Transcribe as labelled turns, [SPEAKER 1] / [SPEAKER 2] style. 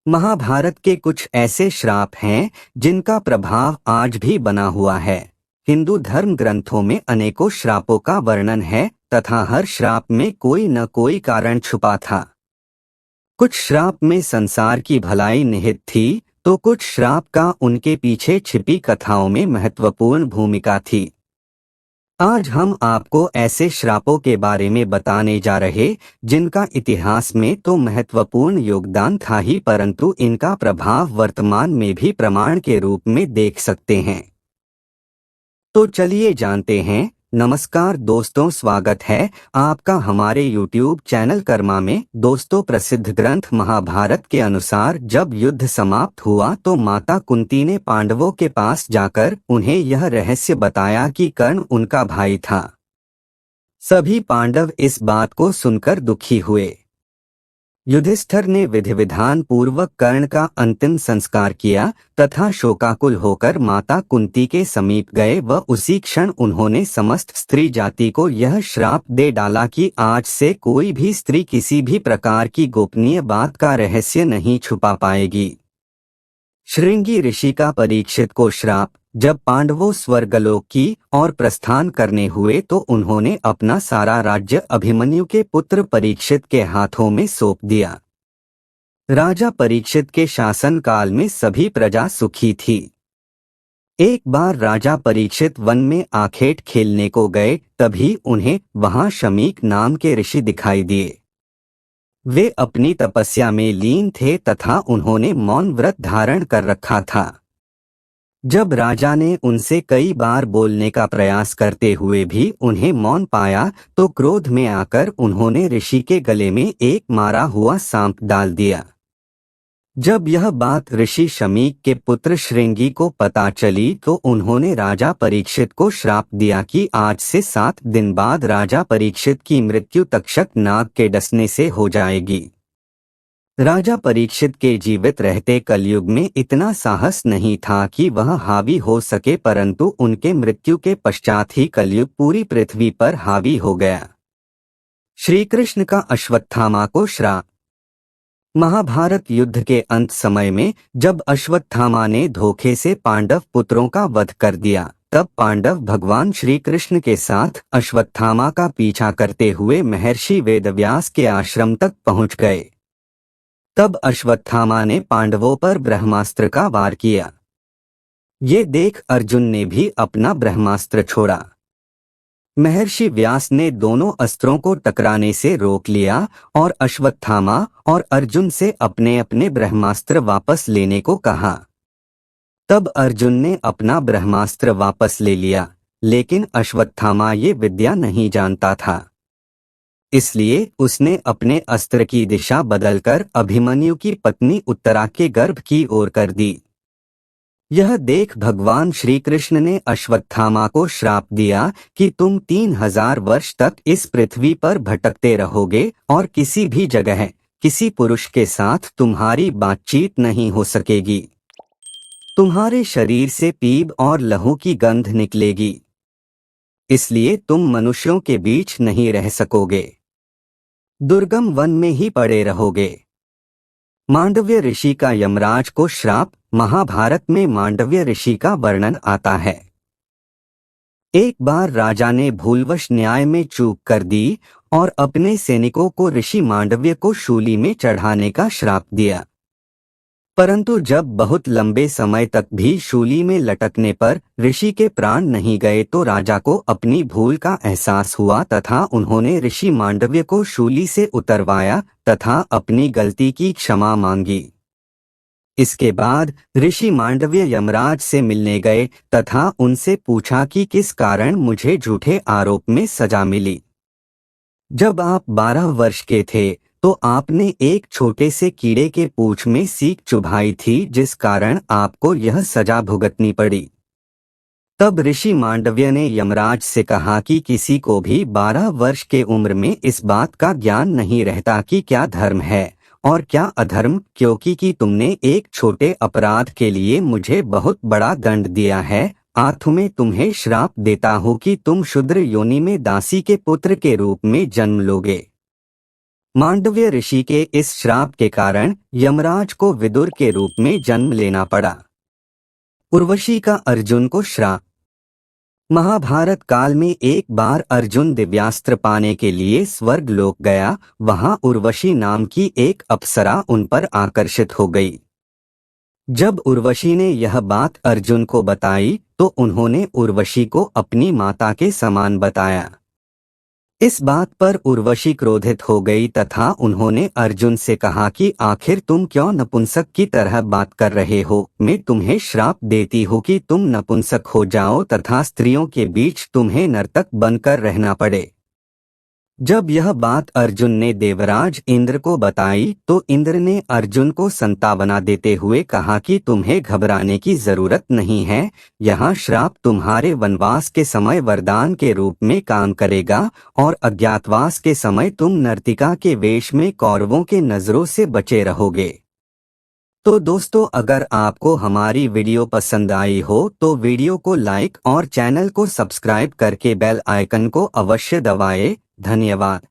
[SPEAKER 1] महाभारत के कुछ ऐसे श्राप हैं जिनका प्रभाव आज भी बना हुआ है। हिंदू धर्म ग्रंथों में अनेकों श्रापों का वर्णन है तथा हर श्राप में कोई न कोई कारण छुपा था। कुछ श्राप में संसार की भलाई निहित थी तो कुछ श्राप का उनके पीछे छिपी कथाओं में महत्वपूर्ण भूमिका थी। आज हम आपको ऐसे श्रापों के बारे में बताने जा रहे जिनका इतिहास में तो महत्वपूर्ण योगदान था ही, परंतु इनका प्रभाव वर्तमान में भी प्रमाण के रूप में देख सकते हैं। तो चलिए जानते हैं। नमस्कार दोस्तों, स्वागत है आपका हमारे YouTube चैनल कर्मा में। दोस्तों, प्रसिद्ध ग्रंथ महाभारत के अनुसार जब युद्ध समाप्त हुआ तो माता कुंती ने पांडवों के पास जाकर उन्हें यह रहस्य बताया कि कर्ण उनका भाई था। सभी पांडव इस बात को सुनकर दुखी हुए। युधिष्ठिर ने विधि विधान पूर्वक कर्ण का अंतिम संस्कार किया तथा शोकाकुल होकर माता कुंती के समीप गए व उसी क्षण उन्होंने समस्त स्त्री जाति को यह श्राप दे डाला कि आज से कोई भी स्त्री किसी भी प्रकार की गोपनीय बात का रहस्य नहीं छुपा पाएगी। श्रृंगी ऋषि का परीक्षित को श्राप। जब पांडवों स्वर्गलोक की और प्रस्थान करने हुए तो उन्होंने अपना सारा राज्य अभिमन्यु के पुत्र परीक्षित के हाथों में सौंप दिया। राजा परीक्षित के शासन काल में सभी प्रजा सुखी थी। एक बार राजा परीक्षित वन में आखेट खेलने को गए, तभी उन्हें वहां शमीक नाम के ऋषि दिखाई दिए। वे अपनी तपस्या में लीन थे तथा उन्होंने मौन व्रत धारण कर रखा था। जब राजा ने उनसे कई बार बोलने का प्रयास करते हुए भी उन्हें मौन पाया तो क्रोध में आकर उन्होंने ऋषि के गले में एक मारा हुआ सांप डाल दिया। जब यह बात ऋषि शमीक के पुत्र श्रृंगी को पता चली तो उन्होंने राजा परीक्षित को श्राप दिया कि आज से 7 दिन बाद राजा परीक्षित की मृत्यु तक्षक नाग के डसने से हो जाएगी। राजा परीक्षित के जीवित रहते कलयुग में इतना साहस नहीं था कि वह हावी हो सके, परंतु उनके मृत्यु के पश्चात ही कलयुग पूरी पृथ्वी पर हावी हो गया। श्री कृष्ण का अश्वत्थामा को श्राप। महाभारत युद्ध के अंत समय में जब अश्वत्थामा ने धोखे से पांडव पुत्रों का वध कर दिया, तब पांडव भगवान श्री कृष्ण के साथ अश्वत्थामा का पीछा करते हुए महर्षि वेदव्यास के आश्रम तक पहुंच गए। तब अश्वत्थामा ने पांडवों पर ब्रह्मास्त्र का वार किया। ये देख अर्जुन ने भी अपना ब्रह्मास्त्र छोड़ा। महर्षि व्यास ने दोनों अस्त्रों को टकराने से रोक लिया और अश्वत्थामा और अर्जुन से अपने अपने ब्रह्मास्त्र वापस लेने को कहा। तब अर्जुन ने अपना ब्रह्मास्त्र वापस ले लिया, लेकिन अश्वत्थामा ये विद्या नहीं जानता था, इसलिए उसने अपने अस्त्र की दिशा बदलकर अभिमन्यु की पत्नी उत्तरा के गर्भ की ओर कर दी। यह देख भगवान श्री कृष्ण ने अश्वत्थामा को श्राप दिया कि तुम 3000 वर्ष तक इस पृथ्वी पर भटकते रहोगे और किसी भी जगह किसी पुरुष के साथ तुम्हारी बातचीत नहीं हो सकेगी। तुम्हारे शरीर से पीप और लहू की गंध निकलेगी, इसलिए तुम मनुष्यों के बीच नहीं रह सकोगे, दुर्गम वन में ही पड़े रहोगे। मांडव्य ऋषि का यमराज को श्राप। महाभारत में मांडव्य ऋषि का वर्णन आता है। एक बार राजा ने भूलवश न्याय में चूक कर दी और अपने सैनिकों को ऋषि मांडव्य को शूली में चढ़ाने का श्राप दिया, परंतु जब बहुत लंबे समय तक भी शूली में लटकने पर ऋषि के प्राण नहीं गए तो राजा को अपनी भूल का एहसास हुआ तथा उन्होंने ऋषि मांडव्य को शूली से उतरवाया तथा अपनी गलती की क्षमा मांगी। इसके बाद ऋषि मांडव्य यमराज से मिलने गए तथा उनसे पूछा कि किस कारण मुझे झूठे आरोप में सजा मिली। जब आप 12 वर्ष के थे तो आपने एक छोटे से कीड़े के पूंछ में सीक चुभाई थी, जिस कारण आपको यह सजा भुगतनी पड़ी। तब ऋषि मांडव्य ने यमराज से कहा कि किसी को भी 12 वर्ष के उम्र में इस बात का ज्ञान नहीं रहता कि क्या धर्म है और क्या अधर्म, क्योंकि कि तुमने एक छोटे अपराध के लिए मुझे बहुत बड़ा दंड दिया है। आज मैं तुम्हें श्राप देता हूँ कि तुम शूद्र योनि में दासी के पुत्र के रूप में जन्म लोगे। मांडव्य ऋषि के इस श्राप के कारण यमराज को विदुर के रूप में जन्म लेना पड़ा। उर्वशी का अर्जुन को श्राप। महाभारत काल में एक बार अर्जुन दिव्यास्त्र पाने के लिए स्वर्ग लोक गया। वहां उर्वशी नाम की एक अप्सरा उन पर आकर्षित हो गई। जब उर्वशी ने यह बात अर्जुन को बताई तो उन्होंने उर्वशी को अपनी माता के समान बताया। इस बात पर उर्वशी क्रोधित हो गई तथा उन्होंने अर्जुन से कहा कि आखिर तुम क्यों नपुंसक की तरह बात कर रहे हो? मैं तुम्हें श्राप देती हूँ कि तुम नपुंसक हो जाओ तथा स्त्रियों के बीच तुम्हें नर्तक बनकर रहना पड़े। जब यह बात अर्जुन ने देवराज इंद्र को बताई तो इंद्र ने अर्जुन को संतावना देते हुए कहा कि तुम्हें घबराने की जरूरत नहीं है। यह श्राप तुम्हारे वनवास के समय वरदान के रूप में काम करेगा और अज्ञातवास के समय तुम नर्तिका के वेश में कौरवों के नजरों से बचे रहोगे। तो दोस्तों, अगर आपको हमारी वीडियो पसंद आई हो तो वीडियो को लाइक और चैनल को सब्सक्राइब करके बेल आइकन को अवश्य दबाएं। धन्यवाद।